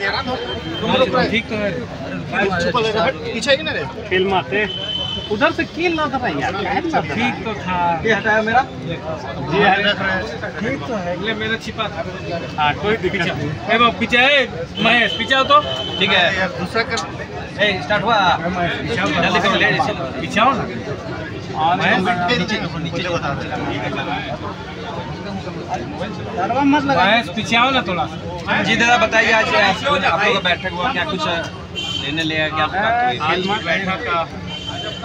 ठीक तो है। पीछे ही ना रे फिल्म आते उधर से कील ना था यार। ठीक तो था। ये हटाया मेरा जी ठीक तो है। ले मेरा छिपा था। हाँ कोई दिक्कत नहीं। वो पीछे है महेश, पीछे हो तो ठीक है। दूसरा कर स्टार्ट हुआ। जल्दी से ले पीछे आओ ना। नीचे बता मत लगा। महेश पीछे आओ ना थोड़ा। जी दादा बताइए, आज आप लोगों का बैठक हुआ, क्या कुछ निर्णय लिया गया? आज की बैठक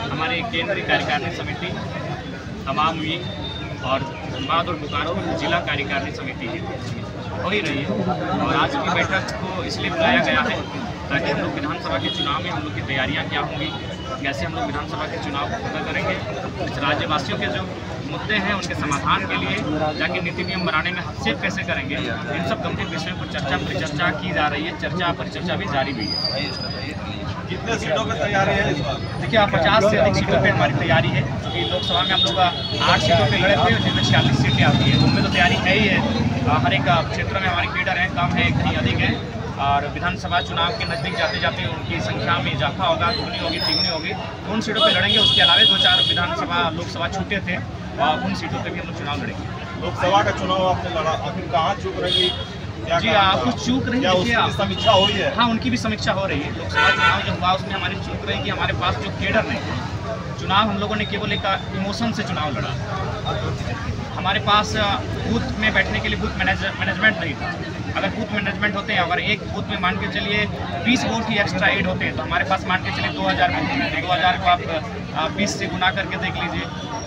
हमारी केंद्रीय कार्यकारिणी समिति तमाम हुई और धनबाद और बोकारो जिला कार्यकारिणी समिति हो ही रही है। और आज की बैठक को इसलिए बुलाया गया है ताकि हम लोग विधानसभा के चुनाव में हम लोग की तैयारियां क्या होंगी, कैसे हम लोग विधानसभा के चुनाव को पूरा करेंगे, राज्यवासियों के जो मुद्दे हैं उनके समाधान के लिए जाके नीति नियम बनाने में हस्तक्षेप कैसे करेंगे, इन सब गंभीर विषयों पर चर्चा परिचर्चा की जा रही है। चर्चा परिचर्चा भी जारी भी है। कितने सीटों पे तैयारी है इस बार? देखिए, 50 से अधिक सीटों पे हमारी तैयारी है, क्योंकि लोकसभा में हम लोग 8 सीटों पे लड़े थे जिनमें 46 सीटें आती हैं, उनमें तो तैयारी है ही है। हर एक क्षेत्र में हमारी लीडर हैं, कम है कहीं अधिक है। और विधानसभा चुनाव के नज़दीक जाते जाते उनकी संख्या में इजाफा होगा, दुगनी होगी तिगुनी होगी, उन सीटों पर लड़ेंगे। उसके अलावा 2-4 विधानसभा लोकसभा छूटे थे और उन सीटों पर भी हम लोग चुनाव लड़ेंगे। लोकसभा का चुनाव आपने लड़ा, आखिर कहाँ चूक रही? जी कुछ चूक रही है, समीक्षा हो रही है। हाँ, उनकी भी समीक्षा हो रही है। लोकसभा चुनाव जो हुआ उसमें हमारी चूक रही कि हमारे पास जो केडर नहीं, चुनाव हम लोगों ने केवल एक इमोशन से चुनाव लड़ा। हमारे पास बूथ में बैठने के लिए बूथ मैनेजमेंट नहीं था। अगर बूथ मैनेजमेंट होते हैं, अगर एक बूथ में मान के चलिए 20 वोट ही एक्स्ट्रा ऐड होते हैं, तो हमारे पास मान के चलिए 2000 वोट, 2000 को आप 20 से गुना करके देख लीजिए।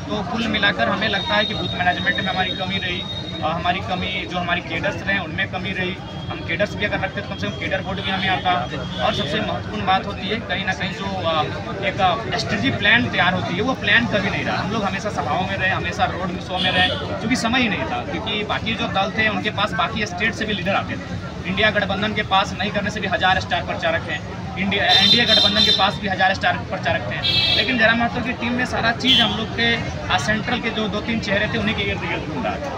तो कुल मिलाकर हमें लगता है कि बूथ मैनेजमेंट में हमारी कमी रही, हमारी कमी जो हमारी केडर्स रहे उनमें कमी रही। हम केडर्स भी अगर रखते तो कम से कम केडर बोर्ड भी हमें आता। और सबसे महत्वपूर्ण बात होती है कहीं ना कहीं जो एक स्ट्रेटजी प्लान तैयार होती है, वो प्लान कभी नहीं रहा। हम लोग हमेशा सभाओं में रहे, हमेशा रोड शो में रहे, क्योंकि समय ही नहीं था। क्योंकि बाकी जो दल थे उनके पास बाकी स्टेट से भी लीडर आते थे। इंडिया गठबंधन के पास नहीं करने से भी 1000 स्टार प्रचारक हैं, एनडीए गठबंधन के पास भी 1000 स्टार प्रचारक थे। लेकिन जरा महतो की टीम में सारा चीज़ हम लोग के सेंट्रल के जो 2-3 चेहरे थे उन्हीं के इर्द गिर्द घूम रहा था।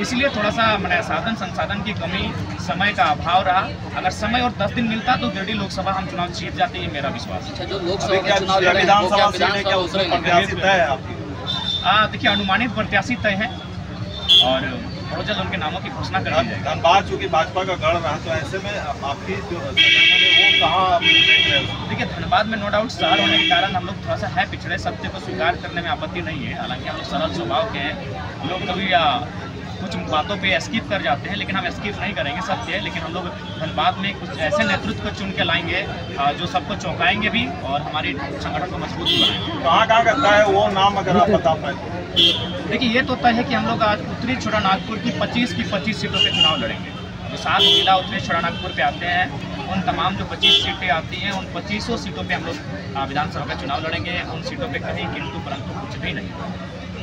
इसलिए थोड़ा सा मैंने साधन संसाधन की कमी, समय का अभाव रहा। अगर समय और 10 दिन मिलता तो गिरिडीह लोकसभा हम चुनाव जीत जाते, ये मेरा विश्वास है। जो लोकसभा चुनाव विधानसभा सीट क्या उसमें प्रत्याशी तय है आपकी? देखिए, अनुमानित प्रत्याशी तय है और बहुत जल्द उनके नामों की घोषणा कर दी जाएगी। धनबाद चूँकि भाजपा का गढ़ रहा, तो ऐसे में आपकी जो वो कहाँ देख रहे हो? देखिए, धनबाद में नो डाउट शहर होने के कारण हम लोग थोड़ा सा है पिछड़े, सत्य को स्वीकार करने में आपत्ति नहीं है। हालांकि हम लोग सरल स्वभाव के हैं, हम लोग कभी कुछ बातों पे स्किप कर जाते हैं, लेकिन हम स्किप नहीं करेंगे, सत्य है। लेकिन हम लोग धनबाद में कुछ ऐसे नेतृत्व को चुन के लाएंगे जो सबको चौंकाएंगे भी और हमारे संगठन को मजबूत भी बनाएंगे। कहाँ करता है वो नाम अगर आप बता पाए तो? देखिए, ये तो तय है कि हम लोग आज उत्तरी छोटा नागपुर की 25 सीटों पे चुनाव लड़ेंगे। जो 7 जिला उत्तरी छोटा नागपुर पे आते हैं, उन तमाम जो 25 सीटें आती हैं, उन 25 सीटों पे हम लोग विधानसभा का चुनाव लड़ेंगे। उन सीटों पे कहीं किंतु परंतु कुछ भी नहीं।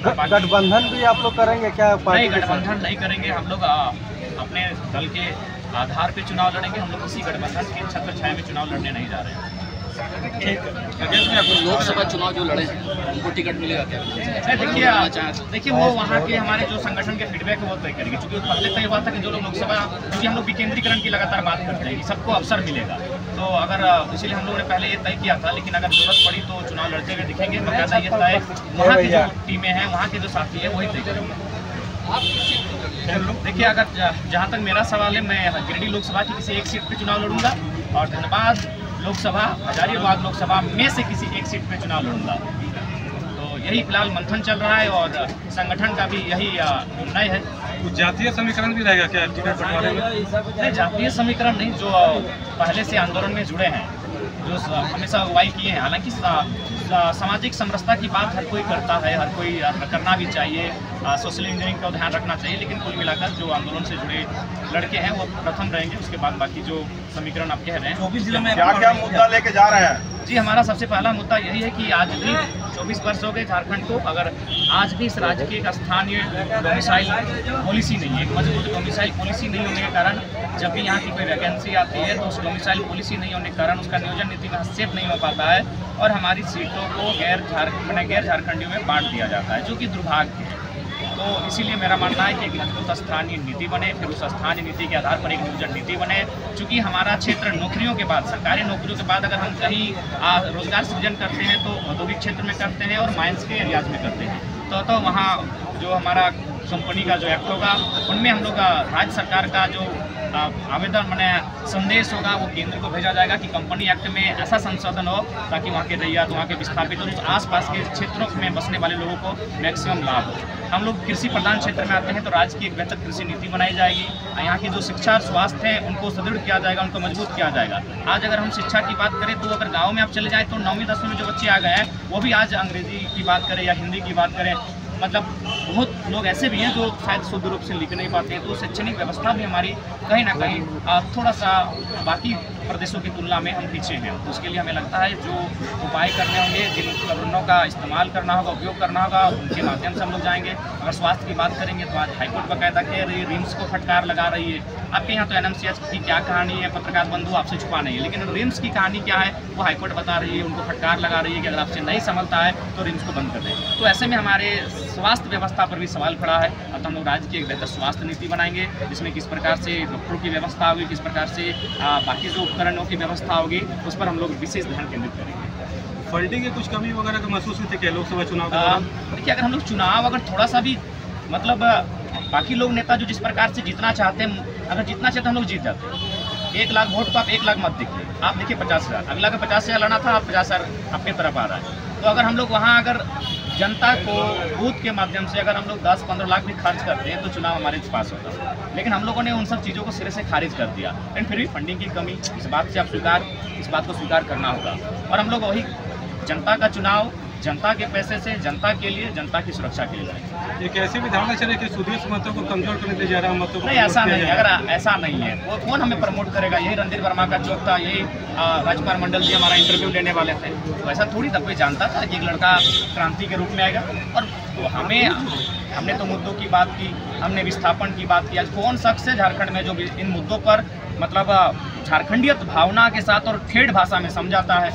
गठबंधन भी आप लोग करेंगे क्या? नहीं, गठबंधन नहीं करेंगे। हम लोग अपने दल के आधार पे चुनाव लड़ेंगे। हम लोग किसी गठबंधन की छत्र छाया में चुनाव लड़ने नहीं जा रहे हैं। लोकसभा चुनाव जो लड़े उनको टिकट मिलेगा क्या? देखिए वो वहाँ के हमारे जो संगठन के फीडबैक है वो तय करेंगे। क्योंकि पहले तय हुआ था कि जो लोग लोकसभा, क्योंकि हम लोग विकेंद्रीकरण की लगातार बात करते हैं कि सबको अवसर मिलेगा, तो अगर इसलिए हम लोगों ने पहले ये तय किया था। लेकिन अगर जरूरत पड़ी तो चुनाव लड़ते हुए दिखेंगे। बकायदा ये तय वहाँ की जो टीमें हैं, वहाँ के जो साथी है वही तय करेंगे। देखिए, अगर जहाँ तक मेरा सवाल है, मैं गिरिडीह लोकसभा की किसी एक सीट पे चुनाव लड़ूंगा और धनबाद लोकसभा, हजारीबाग लोकसभा में से किसी एक सीट पे चुनाव लड़ूंगा। तो यही फिलहाल मंथन चल रहा है और संगठन का भी यही निर्णय है। कुछ जातीय समीकरण भी रहेगा क्या टिकट बंटवारे में? नहीं, जातीय समीकरण नहीं। जो पहले से आंदोलन में जुड़े हैं, जो हमेशा अगुवाई किए हैं, हालांकि सामाजिक समरसता की बात हर कोई करता है, हर कोई करना भी चाहिए, सोशल इंजीनियरिंग का ध्यान रखना चाहिए। लेकिन कुल मिलाकर जो आंदोलन से जुड़े लड़के हैं वो प्रथम रहेंगे। उसके बाद बाकी जो समीकरण आप कह रहे हैं। 24 जिलों में क्या मुद्दा लेके जा रहे हैं? जी, हमारा सबसे पहला मुद्दा यही है कि आज भी 24 वर्ष हो गए झारखंड को, अगर आज भी इस राज्य की एक स्थानीय डोमिसाइल पॉलिसी नहीं है, एक मजबूत डोमिसाइल पॉलिसी नहीं होने के कारण जब भी यहाँ की कोई वैकेंसी आती है तो उस डोमिसाइल पॉलिसी नहीं होने के कारण उसका नियोजन नीति में हस्तक्षेप नहीं हो पाता है और हमारी सीटों को गैर झारखंडियों में बांट दिया जाता है, जो कि दुर्भाग्य है। तो इसीलिए मेरा मानना है कि एक मजबूत स्थानीय नीति बने, फिर उस स्थानीय नीति के आधार पर एक नियोजन नीति बने। चूँकि हमारा क्षेत्र नौकरियों के बाद, सरकारी नौकरियों के बाद अगर हम कहीं रोजगार सृजन करते हैं तो औद्योगिक क्षेत्र में करते हैं और माइंस के एरियाज में करते हैं। तो वहाँ जो हमारा कंपनी का जो एक्ट होगा उनमें हम लोग राज्य सरकार का जो आवेदन मैंने संदेश होगा वो केंद्र को भेजा जाएगा कि कंपनी एक्ट में ऐसा संशोधन हो ताकि वहाँ के रैयत, वहाँ के विस्थापित और उस आसपास के क्षेत्रों में बसने वाले लोगों को मैक्सिमम लाभ हो। हम लोग कृषि प्रधान क्षेत्र में आते हैं तो राज्य की एक बेहतर कृषि नीति बनाई जाएगी। यहाँ की जो शिक्षा और स्वास्थ्य है उनको सुदृढ़ किया जाएगा, उनको मजबूत किया जाएगा। आज अगर हम शिक्षा की बात करें तो अगर गाँव में आप चले जाएँ तो 9वीं 10वीं में जो बच्चे आ गए हैं वो भी आज अंग्रेजी की बात करें या हिंदी की बात करें, मतलब बहुत लोग ऐसे भी हैं जो शायद शुद्ध रूप से लिख नहीं पाते हैं। तो शैक्षणिक व्यवस्था भी हमारी कहीं ना कहीं थोड़ा सा बाकी प्रदेशों की तुलना में हम पीछे हैं। तो उसके लिए हमें लगता है जो उपाय करने होंगे, जिन उपकरणों का इस्तेमाल करना होगा, उपयोग करना होगा, उनके माध्यम से हम लोग जाएंगे। अगर स्वास्थ्य की बात करेंगे तो आज हाईकोर्ट बाकायदा कह रही है, रिम्स को फटकार लगा रही है। आपके यहाँ तो NMCH की क्या कहानी है, पत्रकार बंधु आपसे छुपा नहीं है, लेकिन रिम्स की कहानी क्या है वो हाईकोर्ट बता रही है, उनको फटकार लगा रही है कि अगर आपसे नहीं संभलता है तो रिम्स को बंद कर दें। तो ऐसे में हमारे स्वास्थ्य व्यवस्था पर भी सवाल खड़ा है। अब हम लोग राज्य की एक बेहतर स्वास्थ्य नीति बनाएंगे जिसमें किस प्रकार से डॉक्टरों की व्यवस्था होगी, किस प्रकार से बाकी जो उपकरणों की व्यवस्था होगी उस पर हम लोग विशेष ध्यान केंद्रित करेंगे। फंडिंग की कुछ कमी वगैरह का महसूस होती है क्या लोकसभा चुनाव के दौरान? देखिए, अगर हम लोग चुनाव अगर थोड़ा सा भी मतलब बाकी लोग नेता जो जिस प्रकार से जीतना चाहते हैं, अगर जीतना चाहते हम लोग जीत जाते हैं। 1 लाख वोट तो आप 1 लाख मत देखिए, आप देखिए 50,000, अगला का 50,000 लाना था, आप 50,000 आपके तरफ आ रहा है। तो अगर हम लोग वहाँ अगर जनता को बूथ के माध्यम से अगर हम लोग 10-15 लाख भी खर्च करते हैं तो चुनाव हमारे पास होता। लेकिन हम लोगों ने उन सब चीज़ों को सिरे से खारिज कर दिया। लेकिन फिर भी फंडिंग की कमी, इस बात को स्वीकार करना होगा। और हम लोग वही जनता का चुनाव जनता के पैसे से, जनता के लिए, जनता की सुरक्षा के लिए लड़ेंगे। एक ऐसी भी धारणा चले कि सुदेश मतों को कमजोर करने दिया जा रहा है, मतों को नहीं, ऐसा नहीं। अगर ऐसा नहीं है वो कौन हमें प्रमोट करेगा? यही रणधीर वर्मा का चौक था, यही राजकुमार मंडल जी हमारा इंटरव्यू लेने वाले थे। तो ऐसा थोड़ी था, कोई जानता था कि एक लड़का क्रांति के रूप में आएगा। और तो हमने तो मुद्दों की बात की, हमने विस्थापन की बात की। आज कौन शख्स है झारखंड में जो इन मुद्दों पर मतलब झारखंडियत भावना के साथ और ठेठ भाषा में समझाता है?